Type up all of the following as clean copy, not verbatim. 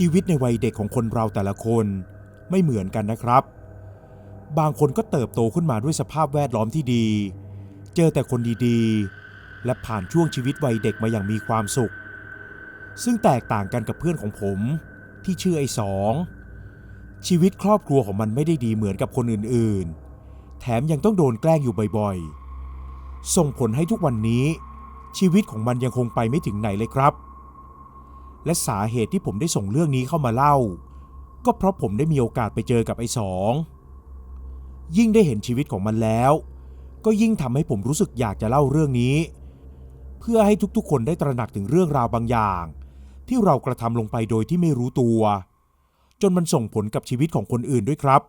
ชีวิตในวัยเด็กของคนเราแต่ละคนไม่เหมือนกันนะครับบางคนก็เติบโตขึ้นมาด้วยสภาพแวดล้อมที่ดีเจอแต่คนดีๆและผ่านช่วงชีวิตวัยเด็กมาอย่างมีความสุขซึ่งแตกต่างกันกับเพื่อนของผมที่ชื่อไอ้สองชีวิตครอบครัวของมันไม่ได้ดีเหมือนกับคนอื่นๆแถมยังต้องโดนแกล้งอยู่บ่อยๆส่งผลให้ทุกวันนี้ชีวิตของมันยังคงไปไม่ถึงไหนเลยครับและสาเหตุที่ผมได้ส่งเรื่องนี้เข้ามาเล่าก็เพราะผมได้มีโอกาสไปเจอกับไอ้สองยิ่งได้เห็นชีวิตของมันแล้วก็ยิ่งทำให้ผมรู้สึกอยากจะเล่าเรื่องนี้เพื่อให้ทุกๆคนได้ตระหนักถึงเรื่องราวบางอย่างที่เรากระทำลงไปโดยที่ไม่รู้ตัวจนมันส่งผลกับชีวิตของคนอื่นด้วยครับ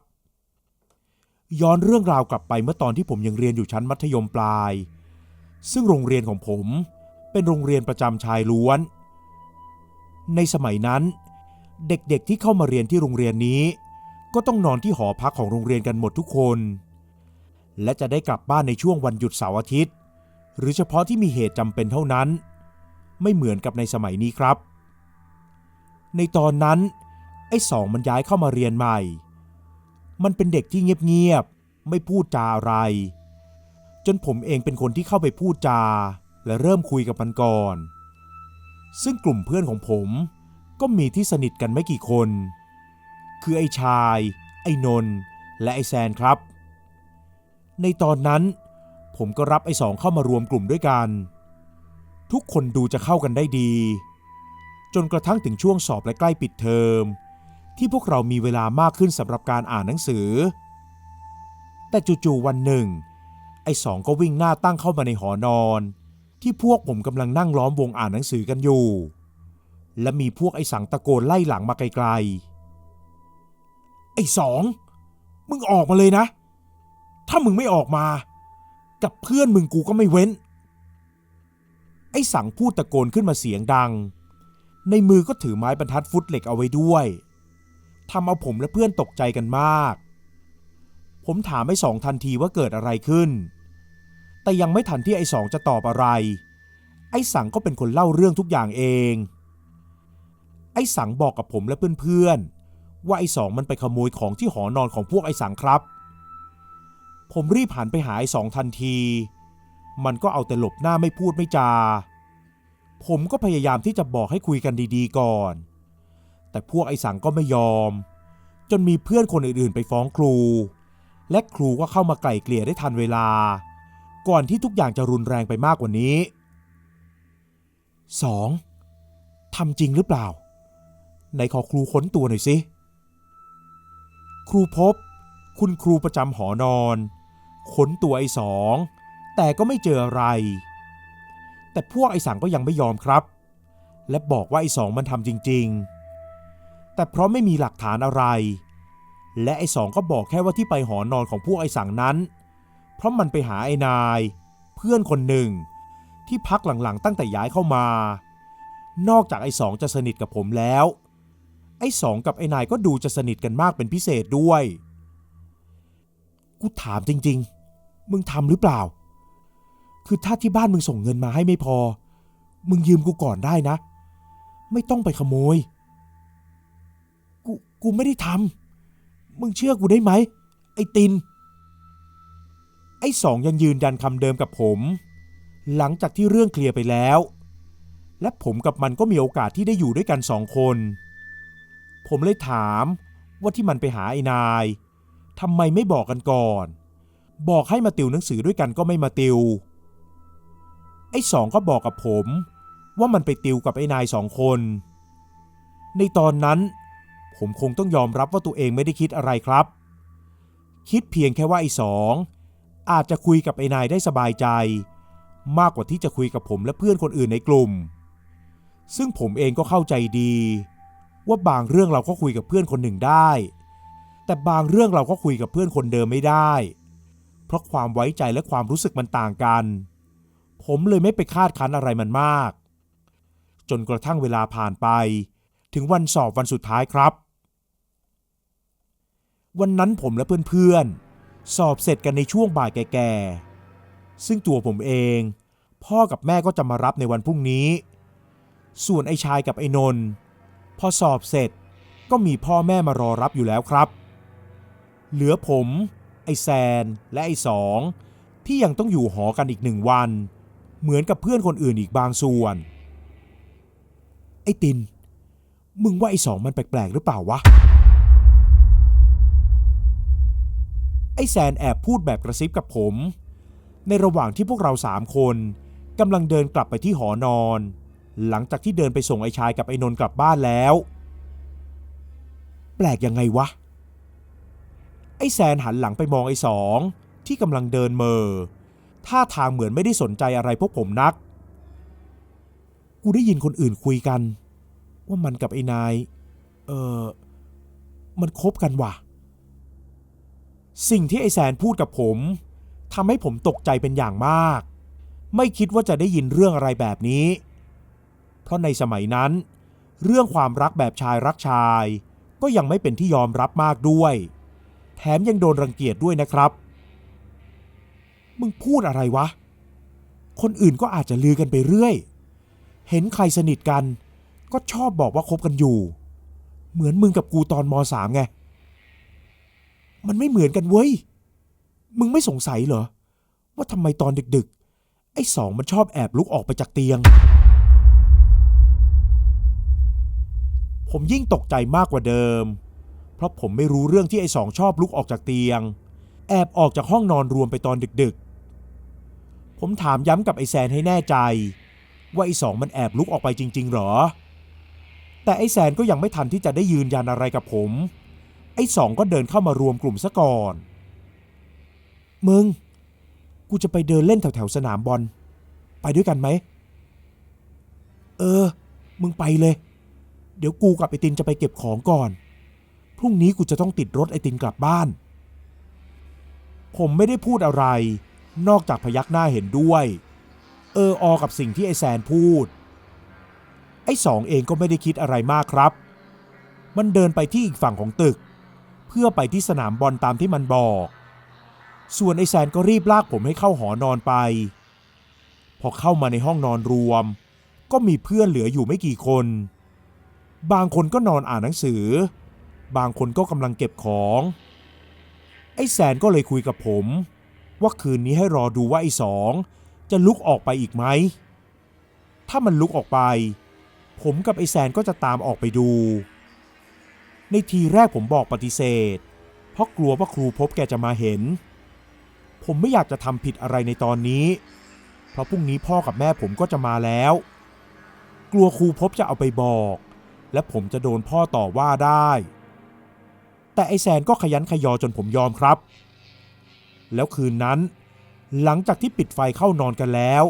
ย้อนเรื่องราวกลับไปเมื่อตอนที่ผมยังเรียนอยู่ชั้นมัธยมปลายซึ่งโรงเรียนของผมเป็นโรงเรียนประจำชายล้วนในสมัยนั้นเด็กๆที่เข้ามาเรียนที่โรงเรียนนี้ก็ต้องนอนที่หอพักของโรงเรียนกันหมดทุกคนและจะได้กลับบ้านในช่วงวันหยุดเสาร์อาทิตย์หรือเฉพาะที่มีเหตุจำเป็นเท่านั้นไม่เหมือนกับในสมัยนี้ครับในตอนนั้นไอ้สองมันย้ายเข้ามาเรียนใหม่มันเป็นเด็กที่เงียบๆไม่พูดจาอะไรจนผมเองเป็นคนที่เข้าไปพูดจาและเริ่มคุยกับมันก่อนซึ่งกลุ่มเพื่อนของผมก็มีที่สนิทกันไม่กี่คนคือไอ้ชายไอ้นนท์และไอ้แซนครับในตอนนั้นผมก็รับไอ้สองเข้ามารวมกลุ่มด้วยกันทุกคนดูจะเข้ากันได้ดีจนกระทั่งถึงช่วงสอบและใกล้ปิดเทอมที่พวกเรามีเวลามากขึ้นสำหรับการอ่านหนังสือแต่จู่ๆวันหนึ่งไอ้สองก็วิ่งหน้าตั้งเข้ามาในหอนอนที่พวกผมกำลังนั่งล้อมวงอ่านหนังสือกันอยู่และมีพวกไอ้สังตะโกนไล่หลังมาไกลๆไอ้สองมึงออกมาเลยนะถ้ามึงไม่ออกมากับเพื่อนมึงกูก็ไม่เว้นไอ้สังพูดตะโกนขึ้นมาเสียงดังในมือก็ถือไม้บรรทัดฟุตเหล็กเอาไว้ด้วยทำเอาผมและเพื่อนตกใจกันมากผมถามไอ้สองทันทีว่าเกิดอะไรขึ้นแต่ยังไม่ทันที่ไอ้สองจะตอบอะไรไอ้สังก็เป็นคนเล่าเรื่องทุกอย่างเองไอ้สังบอกกับผมและเพื่อนๆว่าไอ้สองมันไปขโมยของที่หอนอนของพวกไอ้สังครับผมรีบหันไปหาไอ้สองทันทีมันก็เอาแต่หลบหน้าไม่พูดไม่จาผมก็พยายามที่จะบอกให้คุยกันดีๆก่อนแต่พวกไอ้สังก็ไม่ยอมจนมีเพื่อนคนอื่นๆไปฟ้องครูและครูก็เข้ามาไกล่เกลี่ยได้ทันเวลาก่อนที่ทุกอย่างจะรุนแรงไปมากกว่านี้2. ทำจริงหรือเปล่าไหนขอครูค้นตัวหน่อยสิครูพบคุณครูประจำหอนอนค้นตัวไอ้สองแต่ก็ไม่เจออะไรแต่พวกไอ้สังก็ยังไม่ยอมครับและบอกว่าไอ้สองมันทำจริงๆแต่เพราะไม่มีหลักฐานอะไรและไอ้สองก็บอกแค่ว่าที่ไปหอนอนของพวกไอ้สังนั้นเพราะมันไปหาไอ้นายเพื่อนคนหนึ่งที่พักหลังๆตั้งแต่ย้ายเข้ามานอกจากไอ้สองจะสนิทกับผมแล้วไอ้สองกับไอ้นายก็ดูจะสนิทกันมากเป็นพิเศษด้วยกูถามจริงๆมึงทำหรือเปล่าคือถ้าที่บ้านมึงส่งเงินมาให้ไม่พอมึงยืมกูก่อนได้นะไม่ต้องไปขโมยกูไม่ได้ทำมึงเชื่อกูได้ไหมไอ้ตินไอ้สองยังยืนยันคำเดิมกับผมหลังจากที่เรื่องเคลียร์ไปแล้วและผมกับมันก็มีโอกาสที่ได้อยู่ด้วยกัน2 คนผมเลยถามว่าที่มันไปหาไอ้นายทำไมไม่บอกกันก่อนบอกให้มาติวหนังสือด้วยกันก็ไม่มาติวไอ้สองก็บอกกับผมว่ามันไปติวกับไอ้นาย2 คนในตอนนั้นผมคงต้องยอมรับว่าตัวเองไม่ได้คิดอะไรครับคิดเพียงแค่ว่าไอ้สองอาจจะคุยกับไอ้นายได้สบายใจมากกว่าที่จะคุยกับผมและเพื่อนคนอื่นในกลุ่มซึ่งผมเองก็เข้าใจดีว่าบางเรื่องเราก็คุยกับเพื่อนคนหนึ่งได้แต่บางเรื่องเราก็คุยกับเพื่อนคนเดิมไม่ได้เพราะความไว้ใจและความรู้สึกมันต่างกันผมเลยไม่ไปคาดคั้นอะไรมันมากจนกระทั่งเวลาผ่านไปถึงวันสอบวันสุดท้ายครับวันนั้นผมและเพื่อนๆสอบเสร็จกันในช่วงบ่ายแก่ๆซึ่งตัวผมเองพ่อกับแม่ก็จะมารับในวันพรุ่งนี้ส่วนไอ้ชายกับไอ้นนท์พอสอบเสร็จ ก็มีพ่อแม่มารอรับอยู่แล้วครับเหลือผมไอ้แซนและไอ้สองที่ยังต้องอยู่หอกันอีก1 วันเหมือนกับเพื่อนคนอื่นอีกบางส่วนไอ้ตินมึงว่าไอ้สองมันแปลกๆหรือเปล่าวะไอ้แซนแอบพูดแบบกระซิบกับผมในระหว่างที่พวกเรา3 คนกำลังเดินกลับไปที่หอนอนหลังจากที่เดินไปส่งไอ้ชายกับไอ้นนท์กลับบ้านแล้วแปลกยังไงวะไอ้แซนหันหลังไปมองไอ้สองที่กำลังเดินเมอท่าทางเหมือนไม่ได้สนใจอะไรพวกผมนักกูได้ยินคนอื่นคุยกันว่ามันกับไอ้นายมันคบกันว่ะสิ่งที่ไอ้แซนพูดกับผมทำให้ผมตกใจเป็นอย่างมากไม่คิดว่าจะได้ยินเรื่องอะไรแบบนี้เพราะในสมัยนั้นเรื่องความรักแบบชายรักชายก็ยังไม่เป็นที่ยอมรับมากด้วยแถมยังโดนรังเกียจด้วยนะครับมึงพูดอะไรวะคนอื่นก็อาจจะลือกันไปเรื่อยเห็นใครสนิทกันก็ชอบบอกว่าคบกันอยู่เหมือนมึงกับกูตอนม.3 ไงมันไม่เหมือนกันเว้ยมึงไม่สงสัยเหรอว่าทำไมตอนดึกๆไอ้สองมันชอบแอบลุกออกไปจากเตียงผมยิ่งตกใจมากกว่าเดิมเพราะผมไม่รู้เรื่องที่ไอ้สองชอบลุกออกจากเตียงแอบออกจากห้องนอนรวมไปตอนดึกๆผมถามย้ำกับไอ้แซนให้แน่ใจว่าไอ้สองมันแอบลุกออกไปจริงๆหรอแต่ไอ้แซนก็ยังไม่ทันที่จะได้ยืนยันอะไรกับผมไอ้สองก็เดินเข้ามารวมกลุ่มซะก่อนมึงกูจะไปเดินเล่นแถวๆสนามบอลไปด้วยกันไหมมึงไปเลยเดี๋ยวกูกับไอตินจะไปเก็บของก่อนพรุ่งนี้กูจะต้องติดรถไอตินกลับบ้านผมไม่ได้พูดอะไรนอกจากพยักหน้าเห็นด้วยกับสิ่งที่ไอแซนพูดไอ้สองเองก็ไม่ได้คิดอะไรมากครับมันเดินไปที่อีกฝั่งของตึกเพื่อไปที่สนามบอลตามที่มันบอกส่วนไอแซนก็รีบลากผมให้เข้าหอนอนไปพอเข้ามาในห้องนอนรวมก็มีเพื่อนเหลืออยู่ไม่กี่คนบางคนก็นอนอ่านหนังสือบางคนก็กำลังเก็บของไอ้แซนก็เลยคุยกับผมว่าคืนนี้ให้รอดูว่าไอ้สองจะลุกออกไปอีกไหมถ้ามันลุกออกไปผมกับไอ้แซนก็จะตามออกไปดูในทีแรกผมบอกปฏิเสธเพราะกลัวว่าครูพบแกจะมาเห็นผมไม่อยากจะทำผิดอะไรในตอนนี้เพราะพรุ่งนี้พ่อกับแม่ผมก็จะมาแล้วกลัวครูพบจะเอาไปบอกและผมจะโดนพ่อต่อว่าได้แต่ไอ้แซนก็ขยันขยอจนผมยอมครับแล้วคืนนั้นหลังจากที่ปิดไฟเข้านอนกันแล้ว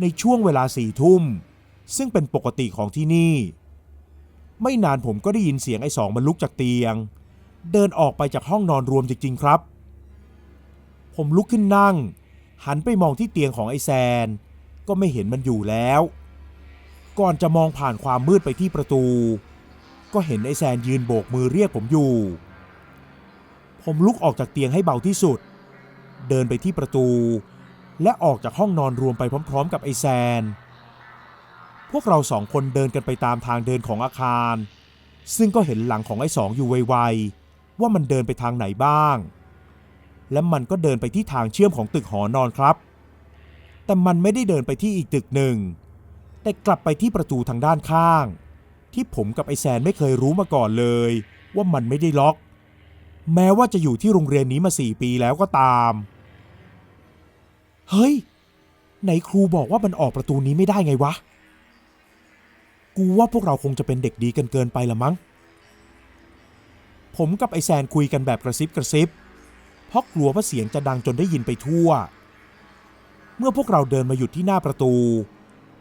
ในช่วงเวลา4 ทุ่มซึ่งเป็นปกติของที่นี่ไม่นานผมก็ได้ยินเสียงไอ้สองมันลุกจากเตียงเดินออกไปจากห้องนอนรวมจริงๆครับผมลุกขึ้นนั่งหันไปมองที่เตียงของไอ้แซนก็ไม่เห็นมันอยู่แล้วก่อนจะมองผ่านความมืดไปที่ประตูก็เห็นไอ้แซนยืนโบกมือเรียกผมอยู่ผมลุกออกจากเตียงให้เบาที่สุดเดินไปที่ประตูและออกจากห้องนอนรวมไปพร้อมๆกับไอ้แซนพวกเรา2 คนเดินกันไปตามทางเดินของอาคารซึ่งก็เห็นหลังของไอ้สองอยู่ไวๆว่ามันเดินไปทางไหนบ้างและมันก็เดินไปที่ทางเชื่อมของตึกหอนอนครับแต่มันไม่ได้เดินไปที่อีกตึกหนึ่งแต่กลับไปที่ประตูทางด้านข้างที่ผมกับไอ้แซนไม่เคยรู้มาก่อนเลยว่ามันไม่ได้ล็อกแม้ว่าจะอยู่ที่โรงเรียนนี้มา4 ปีแล้วก็ตามเฮ้ยไหนครูบอกว่ามันออกประตูนี้ไม่ได้ไงวะกูว่าพวกเราคงจะเป็นเด็กดีกันเกินไปละมั้งผมกับไอ้แซนคุยกันแบบกระซิบเพราะกลัวว่าเสียงจะดังจนได้ยินไปทั่วเมื่อพวกเราเดินมาหยุดที่หน้าประตู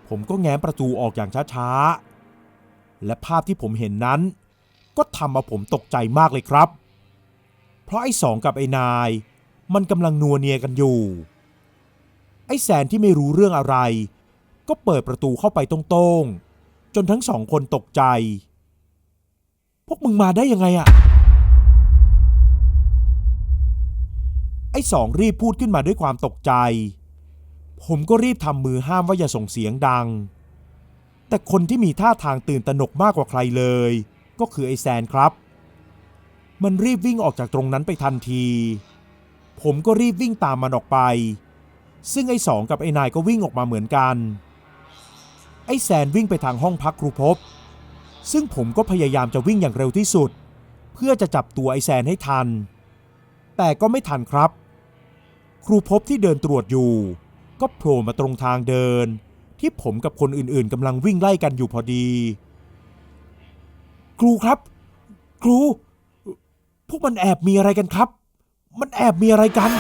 ผมก็แง้มประตูออกอย่างช้าๆและภาพที่ผมเห็นนั้นก็ทำเอาผมตกใจมากเลยครับเพราะไอ้สองกับไอ้นายมันกำลังนัวเนียกันอยู่ไอ้แซนที่ไม่รู้เรื่องอะไรก็เปิดประตูเข้าไปตรงๆจนทั้ง2 คนตกใจพวกมึงมาได้ยังไงอะไอ้สองรีบพูดขึ้นมาด้วยความตกใจผมก็รีบทำมือห้ามว่าอย่าส่งเสียงดังแต่คนที่มีท่าทางตื่นตระหนกมากกว่าใครเลย ก็คือไอ้แซนครับมันรีบวิ่งออกจากตรงนั้นไปทันทีผมก็รีบวิ่งตามมันออกไปซึ่งไอ้สองกับไอ้นายก็วิ่งออกมาเหมือนกันไอ้แซนวิ่งไปทางห้องพักครูภพซึ่งผมก็พยายามจะวิ่งอย่างเร็วที่สุดเพื่อจะจับตัวไอ้แซนให้ทันแต่ก็ไม่ทันครับครูภพที่เดินตรวจอยู่ก็โผล่มาตรงทางเดินที่ผมกับคนอื่นๆกำลังวิ่งไล่กันอยู่พอดีครูครับครูพวกมันแอบมีอะไรกันครับมันแอบมีอะไรกัน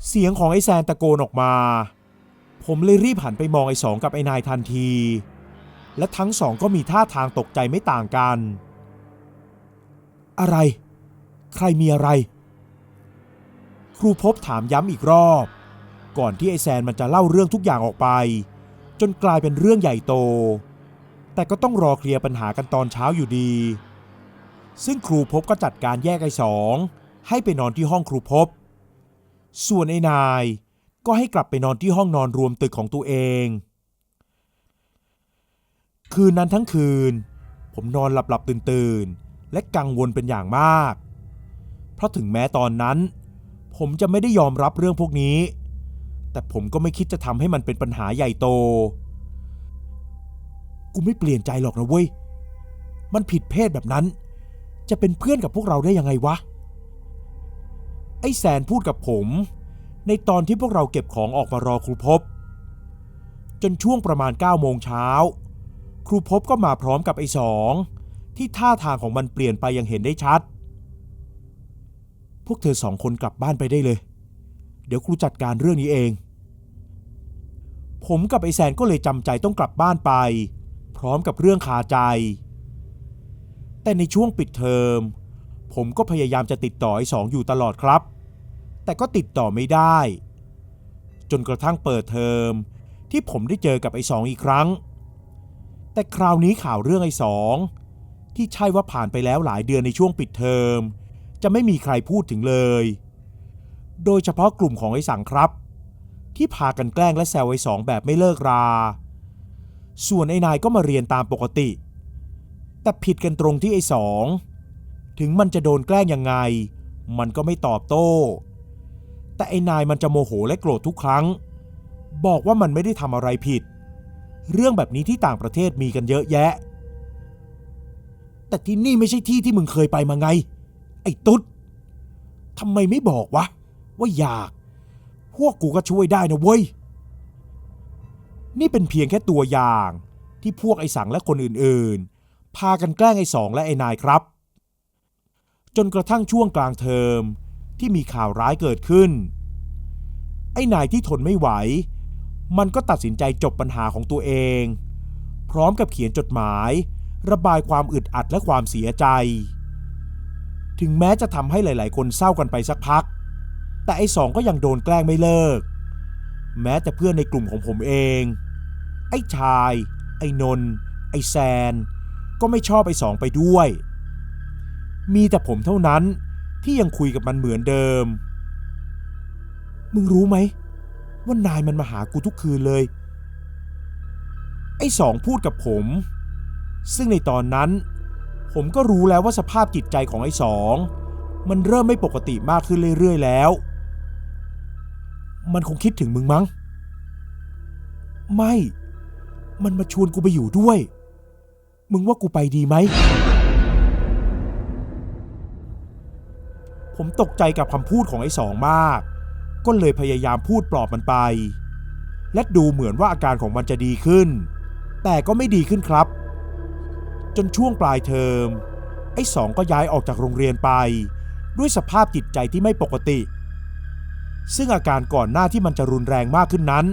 เสียงของไอ้แซนตะโกนออกมาผมเลยรีบหันไปมองไอ้สองกับไอ้นายทันทีและทั้งสองก็มีท่าทางตกใจไม่ต่างกันอะไรใครมีอะไรครูภพถามย้ำอีกรอบก่อนที่ไอ้แซนมันจะเล่าเรื่องทุกอย่างออกไปจนกลายเป็นเรื่องใหญ่โตแต่ก็ต้องรอเคลียร์ปัญหากันตอนเช้าอยู่ดีซึ่งครูภพก็จัดการแยกไอ้สองให้ไปนอนที่ห้องครูภพส่วนไอ้นายก็ให้กลับไปนอนที่ห้องนอนรวมตึกของตัวเองคืนนั้นทั้งคืนผมนอนหลับตื่นและกังวลเป็นอย่างมากเพราะถึงแม้ตอนนั้นผมจะไม่ได้ยอมรับเรื่องพวกนี้แต่ผมก็ไม่คิดจะทำให้มันเป็นปัญหาใหญ่โตกูไม่เปลี่ยนใจหรอกนะเว้ยมันผิดเพศแบบนั้นจะเป็นเพื่อนกับพวกเราได้ยังไงวะไอ้แซนพูดกับผมในตอนที่พวกเราเก็บของออกมารอครูภพจนช่วงประมาณ 9 โมงเช้าครูภพก็มาพร้อมกับไอ้สองที่ท่าทางของมันเปลี่ยนไปอย่างเห็นได้ชัดพวกเธอ2 คนกลับบ้านไปได้เลยเดี๋ยวครูจัดการเรื่องนี้เองผมกับไอ้แซนก็เลยจำใจต้องกลับบ้านไปพร้อมกับเรื่องคาใจแต่ในช่วงปิดเทอมผมก็พยายามจะติดต่อไอ้สองอยู่ตลอดครับแต่ก็ติดต่อไม่ได้จนกระทั่งเปิดเทอมที่ผมได้เจอกับไอ้สองอีกครั้งแต่คราวนี้ข่าวเรื่องไอ้สองที่ใช่ว่าผ่านไปแล้วหลายเดือนในช่วงปิดเทอมจะไม่มีใครพูดถึงเลยโดยเฉพาะกลุ่มของไอ้สังครับที่พากันแกล้งและแซวไอ้สองแบบไม่เลิกราส่วนไอ้นายก็มาเรียนตามปกติแต่ผิดกันตรงที่ไอ้สองถึงมันจะโดนแกล้งยังไงมันก็ไม่ตอบโต้แต่ไอ้นายมันจะโมโหและโกรธทุกครั้งบอกว่ามันไม่ได้ทำอะไรผิดเรื่องแบบนี้ที่ต่างประเทศมีกันเยอะแยะแต่ที่นี่ไม่ใช่ที่ที่มึงเคยไปมาไงไอ้ตุ๊ดทำไมไม่บอกวะว่าอยากพวกกูก็ช่วยได้นะเว้ยนี่เป็นเพียงแค่ตัวอย่างที่พวกไอ้สังและคนอื่นๆพากันแกล้งไอ้สองและไอ้นายครับจนกระทั่งช่วงกลางเทอมที่มีข่าวร้ายเกิดขึ้นไอ้นายที่ทนไม่ไหวมันก็ตัดสินใจจบปัญหาของตัวเองพร้อมกับเขียนจดหมายระบายความอึดอัดและความเสียใจถึงแม้จะทำให้หลายๆคนเศร้ากันไปสักพักแต่ไอ้สองก็ยังโดนแกล้งไม่เลิกแม้แต่เพื่อนในกลุ่มของผมเองไอ้ชายไอ้นนท์ไอ้แซนก็ไม่ชอบไอ้สองไปด้วยมีแต่ผมเท่านั้นที่ยังคุยกับมันเหมือนเดิมมึงรู้ไหมว่านายมันมาหากูทุกคืนเลยไอ้สองพูดกับผมซึ่งในตอนนั้นผมก็รู้แล้วว่าสภาพจิตใจของไอ้สองมันเริ่มไม่ปกติมากขึ้นเรื่อยๆแล้วมันคงคิดถึงมึงมั้งไม่มันมาชวนกูไปอยู่ด้วยมึงว่ากูไปดีไหมผมตกใจกับคำพูดของไอ้สองมากก็เลยพยายามพูดปลอบมันไปและดูเหมือนว่าอาการของมันจะดีขึ้นแต่ก็ไม่ดีขึ้นครับจนช่วงปลายเทอมไอ้สองก็ย้ายออกจากโรงเรียนไปด้วยสภาพจิตใจที่ไม่ปกติซึ่งอาการก่อนหน้าที่มันจะรุนแรงมากขึ้นนั้น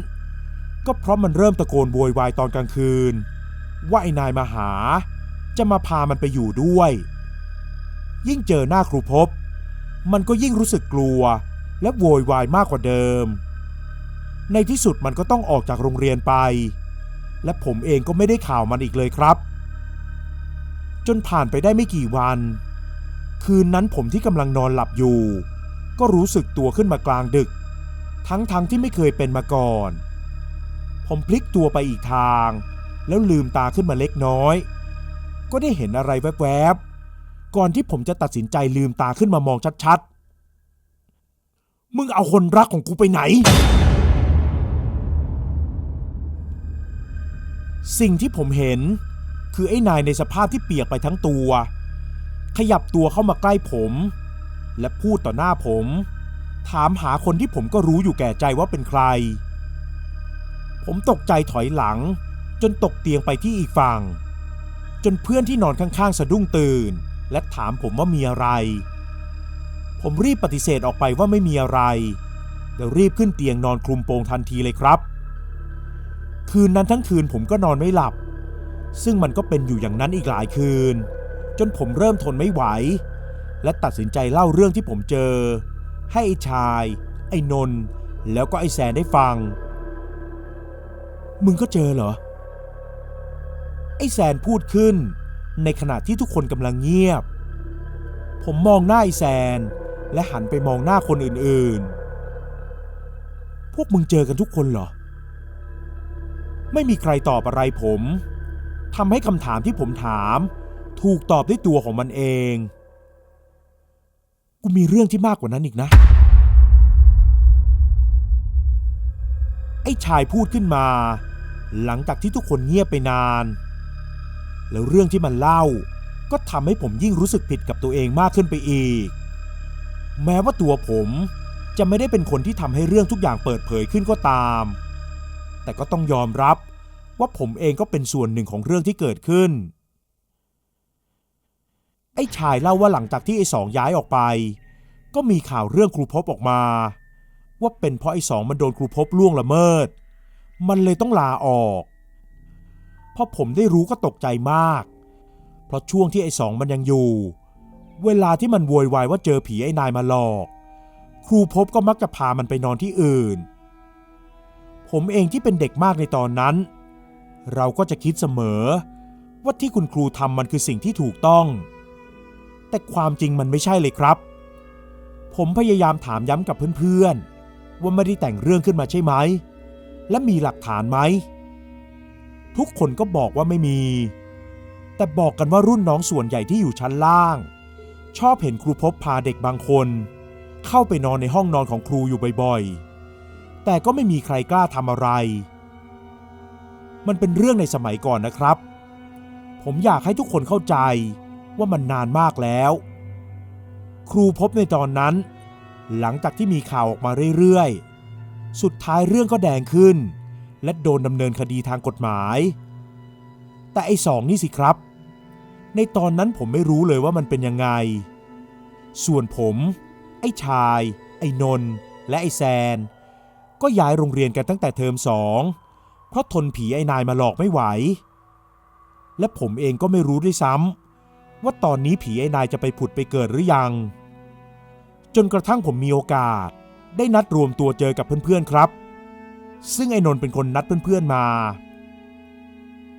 ก็เพราะมันเริ่มตะโกนโวยวายตอนกลางคืนว่าไอ้นายมาหาจะมาพามันไปอยู่ด้วยยิ่งเจอหน้าครูภพมันก็ยิ่งรู้สึกกลัวและโวยวายมากกว่าเดิมในที่สุดมันก็ต้องออกจากโรงเรียนไปและผมเองก็ไม่ได้ข่าวมันอีกเลยครับจนผ่านไปได้ไม่กี่วันคืนนั้นผมที่กำลังนอนหลับอยู่ก็รู้สึกตัวขึ้นมากลางดึกทั้งที่ไม่เคยเป็นมาก่อนผมพลิกตัวไปอีกทาง แล้วลืมตาขึ้นมาเล็กน้อยก็ได้เห็นอะไรแวบๆก่อนที่ผมจะตัดสินใจลืมตาขึ้นมามองชัดๆมึงเอาคนรักของกูไปไหนสิ่งที่ผมเห็นคือไอ้นายในสภาพที่เปียกไปทั้งตัวขยับตัวเข้ามาใกล้ผมและพูดต่อหน้าผมถามหาคนที่ผมก็รู้อยู่แก่ใจว่าเป็นใครผมตกใจถอยหลังจนตกเตียงไปที่อีกฝั่งจนเพื่อนที่นอนข้างๆสะดุ้งตื่นและถามผมว่ามีอะไรผมรีบปฏิเสธออกไปว่าไม่มีอะไรแล้วรีบขึ้นเตียงนอนคลุมโปงทันทีเลยครับคืนนั้นทั้งคืนผมก็นอนไม่หลับซึ่งมันก็เป็นอยู่อย่างนั้นอีกหลายคืนจนผมเริ่มทนไม่ไหวและตัดสินใจเล่าเรื่องที่ผมเจอให้ไอ้ชายไอ้นนท์แล้วก็ไอ้แซนได้ฟังมึงก็เจอเหรอไอ้แซนพูดขึ้นในขณะที่ทุกคนกำลังเงียบผมมองหน้าไอ้แซนและหันไปมองหน้าคนอื่นๆพวกมึงเจอกันทุกคนเหรอไม่มีใครตอบอะไรผมทำให้คำถามที่ผมถามถูกตอบด้วยตัวของมันเองกูมีเรื่องที่มากกว่านั้นอีกนะไอ้ชายพูดขึ้นมาหลังจากที่ทุกคนเงียบไปนานแล้วเรื่องที่มันเล่าก็ทำให้ผมยิ่งรู้สึกผิดกับตัวเองมากขึ้นไปอีกแม้ว่าตัวผมจะไม่ได้เป็นคนที่ทำให้เรื่องทุกอย่างเปิดเผยขึ้นก็ตามแต่ก็ต้องยอมรับว่าผมเองก็เป็นส่วนหนึ่งของเรื่องที่เกิดขึ้นไอ้ชายเล่าว่าหลังจากที่ไอ้สองย้ายออกไปก็มีข่าวเรื่องครูภพออกมาว่าเป็นเพราะไอ้สองมันโดนครูภพล่วงละเมิดมันเลยต้องลาออกพอผมได้รู้ก็ตกใจมากเพราะช่วงที่ไอ้สองมันยังอยู่เวลาที่มันโวยวายว่าเจอผีไอ้นายมาหลอกครูภพก็มักจะพามันไปนอนที่อื่นผมเองที่เป็นเด็กมากในตอนนั้นเราก็จะคิดเสมอว่าที่คุณครูทำมันคือสิ่งที่ถูกต้องแต่ความจริงมันไม่ใช่เลยครับผมพยายามถามย้ำกับเพื่อนๆว่าไม่ได้แต่งเรื่องขึ้นมาใช่ไหมและมีหลักฐานไหมทุกคนก็บอกว่าไม่มีแต่บอกกันว่ารุ่นน้องส่วนใหญ่ที่อยู่ชั้นล่างชอบเห็นครูภพพาเด็กบางคนเข้าไปนอนในห้องนอนของครูอยู่บ่อยๆแต่ก็ไม่มีใครกล้าทำอะไรมันเป็นเรื่องในสมัยก่อนนะครับผมอยากให้ทุกคนเข้าใจว่ามันนานมากแล้วครูภพในตอนนั้นหลังจากที่มีข่าวออกมาเรื่อยๆสุดท้ายเรื่องก็แดงขึ้นและโดนดำเนินคดีทางกฎหมายแต่ไอ้สองนี่สิครับในตอนนั้นผมไม่รู้เลยว่ามันเป็นยังไงส่วนผมไอ้ชายไอ้นนท์และไอ้แซนก็ย้ายโรงเรียนกันตั้งแต่เทอม2เพราะทนผีไอ้นายมาหลอกไม่ไหวและผมเองก็ไม่รู้ด้วยซ้ำว่าตอนนี้ผีไอ้นายจะไปผุดไปเกิดหรือยังจนกระทั่งผมมีโอกาสได้นัดรวมตัวเจอกับเพื่อนๆครับซึ่งไอ้นนท์เป็นคนนัดเพื่อนๆมา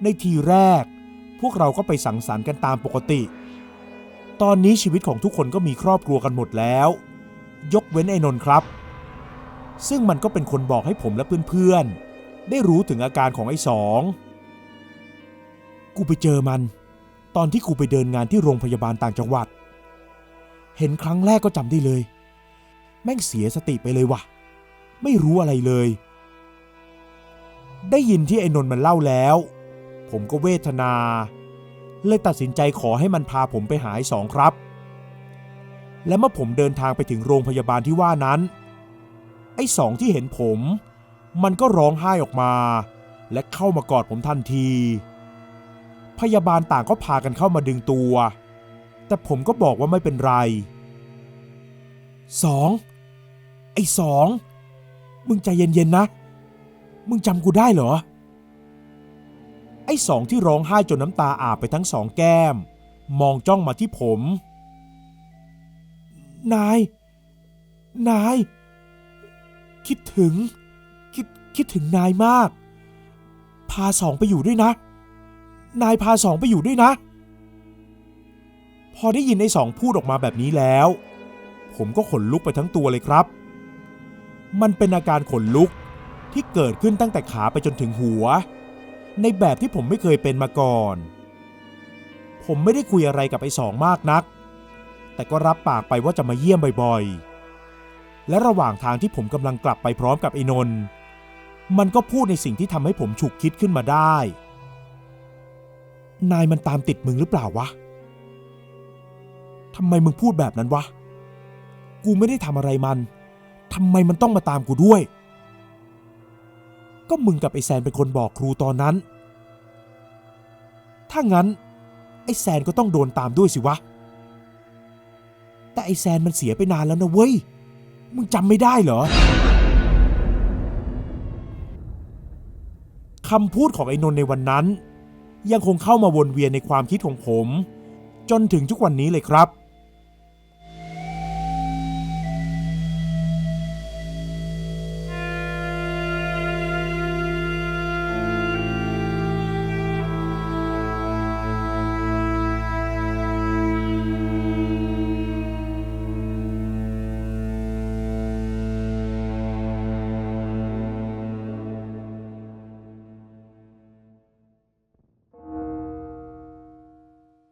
ในทีแรกพวกเราก็ไปสังสรรค์กันตามปกติตอนนี้ชีวิตของทุกคนก็มีครอบครัวกันหมดแล้วยกเว้นไอ้นนท์ครับซึ่งมันก็เป็นคนบอกให้ผมและเพื่อนๆได้รู้ถึงอาการของไอ้สองกูไปเจอมันตอนที่กูไปเดินงานที่โรงพยาบาลต่างจังหวัดเห็นครั้งแรกก็จำได้เลยแม่งเสียสติไปเลยว่ะไม่รู้อะไรเลยได้ยินที่ไอ้นนท์มันเล่าแล้วผมก็เวทนาเลยตัดสินใจขอให้มันพาผมไปหาไอ้สองครับและเมื่อผมเดินทางไปถึงโรงพยาบาลที่ว่านั้นไอ้สองที่เห็นผมมันก็ร้องไห้ออกมาและเข้ามากอดผมทันทีพยาบาลต่างก็พากันเข้ามาดึงตัวแต่ผมก็บอกว่าไม่เป็นไรสองไอ้สองมึงใจเย็นๆนะมึงจำกูได้เหรอไอ้สองที่ร้องไห้จนน้ำตาอาบไปทั้งสองแก้มมองจ้องมาที่ผมนายคิดถึงนายมากพาสองไปอยู่ด้วยนะนายพาสองไปอยู่ด้วยนะพอได้ยินไอ้สองพูดออกมาแบบนี้แล้วผมก็ขนลุกไปทั้งตัวเลยครับมันเป็นอาการขนลุกที่เกิดขึ้นตั้งแต่ขาไปจนถึงหัว ในแบบที่ผมไม่เคยเป็นมาก่อนผมไม่ได้คุยอะไรกับไอ้สองมากนักแต่ก็รับปากไปว่าจะมาเยี่ยมบ่อยๆและระหว่างทางที่ผมกำลังกลับไปพร้อมกับไอ้นนท์มันก็พูดในสิ่งที่ทำให้ผมฉุกคิดขึ้นมาได้นายมันตามติดมึงหรือเปล่าวะทำไมมึงพูดแบบนั้นวะกูไม่ได้ทำอะไรมันทำไมมันต้องมาตามกูด้วยก็มึงกับไอ้แซนเป็นคนบอกครูตอนนั้นถ้างั้นไอ้แซนก็ต้องโดนตามด้วยสิวะแต่ไอ้แซนมันเสียไปนานแล้วนะเว้ยมึงจำไม่ได้เหรอคำพูดของไอ้นนท์ในวันนั้นยังคงเข้ามาวนเวียนในความคิดของผมจนถึงทุกวันนี้เลยครับ